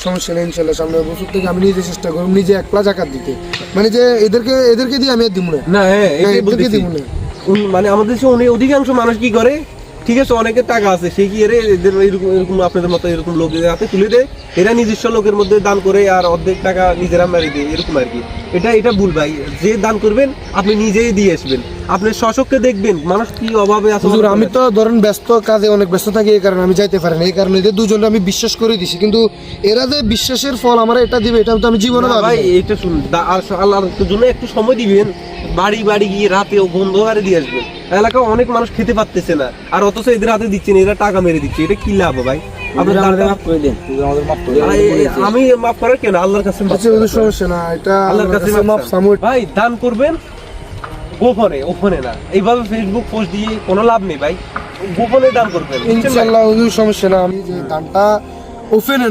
সমস্যা নেই ইনশাল্লাহ, সামনে বছর থেকে আমি নিজে চেষ্টা করব নিজে একলা জাকাত দিতে, মানে যে এদেরকে দিয়ে আমি আর দিব না। না হ্যাঁ এদেরকে দিব না। মানে আমাদের দেশে অধিকাংশ মানুষ কি করে, ঠিক আছে অনেকের টাকা আছে সে কি এদের এরকম আপনাদের মতো এরকম লোকের হাতে তুলে দেয়, এরা নিজস্ব লোকের মধ্যে দান করে আর অর্ধেক টাকা নিজেরা মেরে দেয়, এরকম আর কি। এটা ভুল ভাই। যে দান করবেন আপনি নিজেই দিয়ে আসবেন, আপনি স্বচক্ষে দেখবেন মানুষ কি অভাবে আছে। হুজুর আমি তো ধরেন ব্যস্ত কাজে অনেক ব্যস্ত থাকি, এই কারণে আমি যাইতে পারি না, এই কারণে এদের দুজনকে আমি বিশ্বাস করে দিছি, কিন্তু এরা যে বিশ্বাসের ফল আমার এটা দিবে এটা তো আমি জীবনে ভাই এটা শুনুন, আর আল্লাহর জন্য একটু সময় দিবেন, বাড়ি বাড়ি গিয়ে রাতেও বন্ধ করে দিয়ে আসবেন। এলাকায় অনেক মানুষ খেতে পারতেছে না, আর অথচ এদের হাতে দিচ্ছেন, এরা টাকা মেরে দিচ্ছে, এটা কি লাভ ভাই? আমি মাফ করার কেন, আল্লাহর কাছে সমস্যা না, এটা আল্লাহর কাছে ভাই দান করবেন গোপনে, ওপেনে না। এইভাবে ফেসবুক পোস্ট দিয়ে কোনো লাভ নেই ভাই, গোপনে দান করবেন ইনশাআল্লাহ। সমস্যা না, আমি যে দানটা ওপেনে